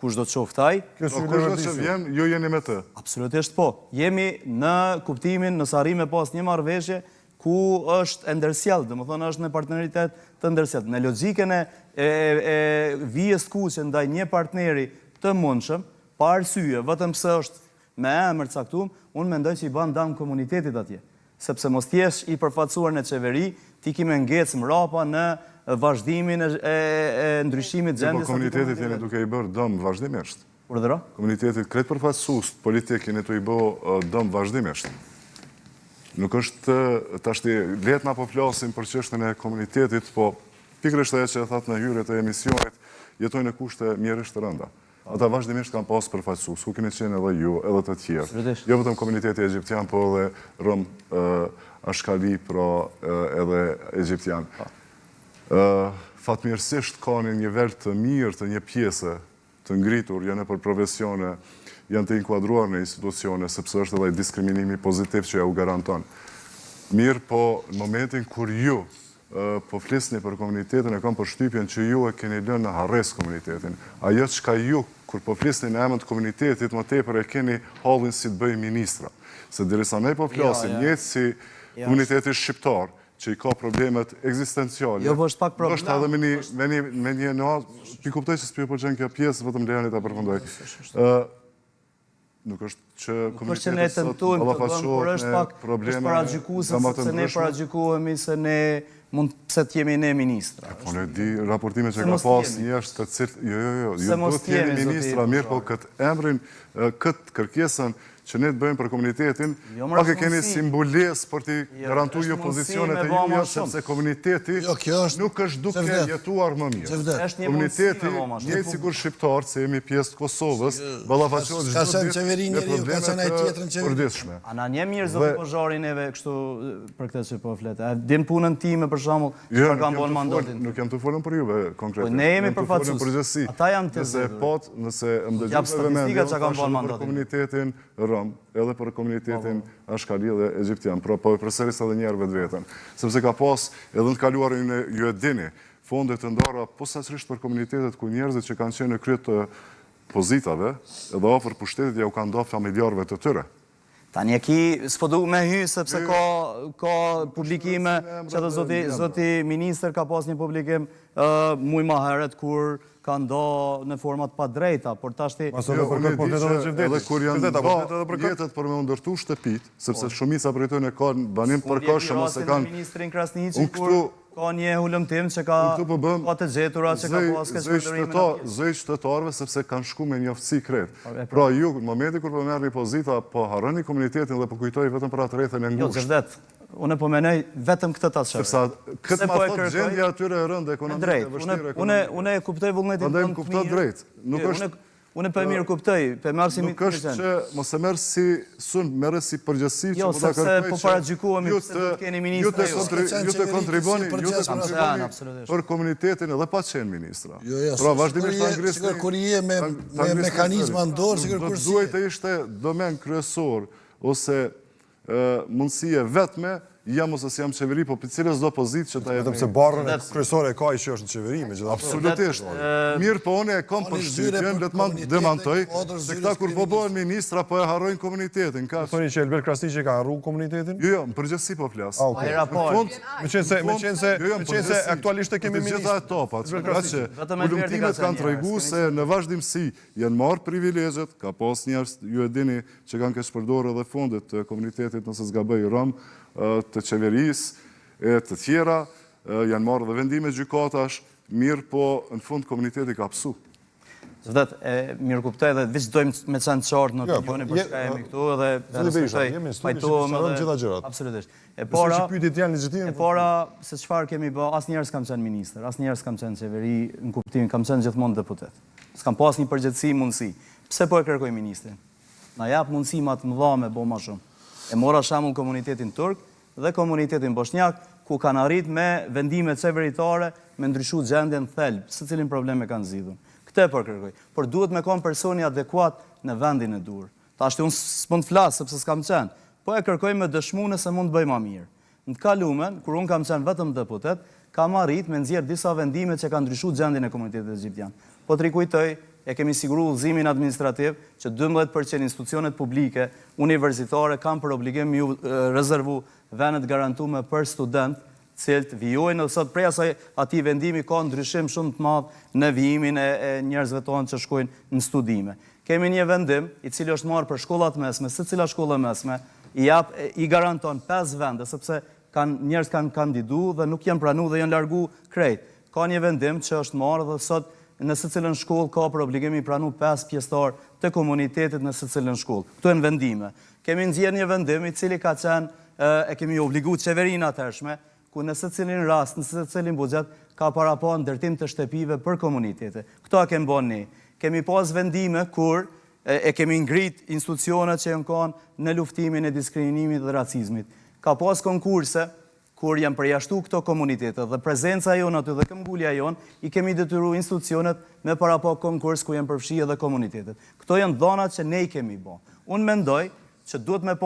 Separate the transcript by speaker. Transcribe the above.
Speaker 1: kush do të qoftaj.
Speaker 2: Kush do të vjen, ju jeni me të.
Speaker 1: Absolutisht po. Jemi në kuptimin, në arrim me pas një marrëveshje ku është ndërsjellë, domethënë është në partneritet të ndërsjellë. Në logjikën e vijës kuqe ndaj një partneri të mundshëm, pa arsye, vetëm pse është me emër caktuar, unë mendoj që i bën dëm komunitetit atje. Sepse mos t'jesh i përfaqësuar në qeveri, ti kime ngecë mrapa në vazhdimin e ndryshimit gjendjes.
Speaker 2: Po komunitetit jeni duke i bërë dëm vazhdimisht.
Speaker 1: Urdhëro?
Speaker 2: Komunitetit kretë përfaqësues politik jeni tu i bë dëm vazhdimisht. Nuk është tashti letë na po flasim për çështën e komunitetit, po pikërisht ajo që e thatë në hyrjet e emisionit, jetojnë në kushte mjerisht të rënda. Ata vazhdimisht kanë pas përfaqësues, ku keni qenë edhe ju, edhe të tjerë. Jo vetëm komuniteti egjiptian, po edhe rom Ashkali, pra edhe egjiptian. Fatmirësisht kanë një nivel të mirë të një pjese të ngritur, janë për profesione, janë të inkuadruar në institucione, sepse është edhe diskriminimi pozitiv që ja u garanton. Mirë, po në momentin kur ju po flisni për komunitetin, e kam përshtypjen që ju e keni lënë në harres komunitetin. Ajo çka ju, kur po flisni në emër të komunitetit, më tepër e keni hallin si të bëj ministra. Se derisa ne po flasim njëjtë si komuniteti shqiptar, që i ka problemet ekzistenciale.
Speaker 1: Jo, po është pak problem.
Speaker 2: Është edhe me një pi kuptoj që s'pi po qenë kjo pjesë, vetëm lejani ta përfundoj. Nuk është që komuniteti sot ballafaqohet me probleme
Speaker 1: paragjikuese, se ne paragjikohemi se ne mund pse të jemi ne ministra.
Speaker 2: Po ne di raportime që ka pas njerëz të cilët ju do të jeni ministra, mirë, po këtë emrin, këtë kërkesën që ne të bëjmë për komunitetin, pak e keni simbolesë për t'i garantuar ju pozicionet e juja, sepse komuniteti nuk është duke jetuar më mirë. Komuniteti, njëjtë sikur shqiptarë, se jemi pjesë të Kosovës, ballafaqohet çdo ditë me probleme të përditshme.
Speaker 1: Ana një mirë zotë Pozhari neve kështu për këtë që po flet. A din punën time për shembull, çfarë kanë bën mandatin?
Speaker 2: Nuk jam të folën për juve konkretisht.
Speaker 1: Ne jemi përfaqësues. Ata janë të
Speaker 2: nëse më dëgjoni vëmendje për komunitetin rom, edhe për komunitetin Ashkali dhe egjiptian, po e përsëris edhe një herë vetveten, sepse ka pas edhe në të kaluarin ju e dini, fonde të ndara posaçërisht për komunitetet ku njerëzit që kanë qenë në krye të pozitave, edhe afër pushtetit ja u kanë dhënë familjarëve të tyre.
Speaker 1: Tani s'po du me hy, sepse ka publikime që dhe zoti minister ka pas një publikim muj ma heret kur ka ndo në format pa drejta, por tashti...
Speaker 2: Edhe kur janë ndo jetët për me ndërtu shtëpit, sepse shumica për e ka banim përkoshëm, ose kanë...
Speaker 1: Ministrin Krasniqi, kur ka një hulumtim që ka të gjetura, që ka pas këtë shpërdorimin.
Speaker 2: Zëj qytetarëve, sepse kanë shku me një oftësi kretë. Pra ju, në momenti kur po merr një pozita, po harroni komunitetin dhe po kujtoj vetëm për atë rrethën e ngushtë.
Speaker 1: Jo, Xhavdet, unë po menoj vetëm këtë ta çfarë.
Speaker 2: Sepse këtë ma thot gjendja atyre e rëndë ekonomike e vështirë ekonomike.
Speaker 1: Unë e kuptoj vullnetin
Speaker 2: tonë të mirë. Drejt. Nuk është
Speaker 1: unë për mirë kuptoj, për marrë si
Speaker 2: nuk është që mos e merr si merr si përgjithësi që
Speaker 1: po ta kërkoj. Jo, sepse po paragjikohemi se do të keni ministra.
Speaker 2: Ju të kontribuoni për komunitetin edhe pa qenë ministra. Pra vazhdimisht ta ngrisni.
Speaker 3: Sikur kur je me mekanizma në dorë, sikur kur
Speaker 2: duhet të ishte domen kryesor ose mundësie vetme, jam ose si jam qeveri, po për cilës do pozit që ta jetë...
Speaker 4: Vetëm se barrën e kryesore ka i që është në qeveri, me gjitha.
Speaker 2: Absolutisht. Mirë, po une e kam përshtypjen, le të demantoj, se këta kur po bëhen ministra, po e harrojnë komunitetin.
Speaker 4: Thoni që Elber Krasniqi ka harru komunitetin?
Speaker 2: Jo, më përgjithsi po flas.
Speaker 4: Me qenë se aktualisht e kemi ministra.
Speaker 2: Gjitha e topat. Ulumtimet kanë tregu se në vazhdimsi janë marrë privilegjet, ka pas njerëz, ju e dini, që kanë keq përdorur edhe fondet të komunitetit nëse s'gaboj Rom, të qeverisë e të tjera, janë marrë dhe vendime gjykatash, mirë po në fund komuniteti ka pësu.
Speaker 1: Zëvdet, mirë kuptoj dhe vishë dojmë me qenë qartë në opinioni për shka jemi këtu dhe pajtojmë dhe... Absolutisht. E para, se qëfar kemi bë, asë njerës kam qenë minister, asë njerës kam qenë qeveri, në kuptimin, kam qenë gjithmonë deputet. S'kam pas një përgjithësi mundësi. Pse po e kërkoj ministrin? Na jap mundësi ma të mëdha me bo ma shumë. E mora shembull komunitetin turk dhe komunitetin bosnjak, ku kanë arrit me vendime qeveritare me ndryshu gjendjen thelb, se cilin probleme kanë zgjidhur. Këtë e përkërkoj. Por duhet me kon personi adekuat në vendin e dur. Tashti unë s'mund të flas sepse s'kam qenë, po e kërkoj me dëshmunë se mund të bëj më mirë. Në të kalumen, kur unë kam qenë vetëm deputet, kam arrit me nxjerr disa vendime që kanë ndryshuar gjendjen e komunitetit egjiptian. po të rikujtoj, e kemi siguru udhëzimin administrativ që 12% institucionet publike, universitare, kam për obligim ju rezervu venet garantume për student, cilët vijojnë, dhe sot prej asaj ati vendimi ka ndryshim shumë të madh në vijimin e njerëzve tonë që shkojnë në studime. Kemi një vendim, i cili është marrë për shkollat mesme, se cila shkolla mesme, i garanton 5 vende, sepse njerëz kanë kandidu dhe nuk janë pranu dhe janë largu krejt. Ka një vendim që është marrë dhe sot në secilën shkollë ka për obligim i pranu 5 pjesëtar të komunitetit në secilën shkollë. Këto janë vendime. Kemi nxjerrë një vendim i cili ka qenë, e kemi obligu qeverinë atërshme, ku në secilin rast, në secilin buxhet, ka para pa ndërtim të shtëpive për komunitetet. Këto a kemi bën ne. Kemi pas vendime kur e kemi ngrit institucionet që janë kanë në luftimin e diskriminimit dhe racizmit. Ka pas konkurse kur janë përjashtu këto komunitetet dhe prezenca jonë aty dhe këmbgulja jonë i kemi detyruar institucionet me para pa konkurs ku janë përfshirë edhe komunitetet. Këto janë dhënat që ne i kemi bë. Unë mendoj që duhet me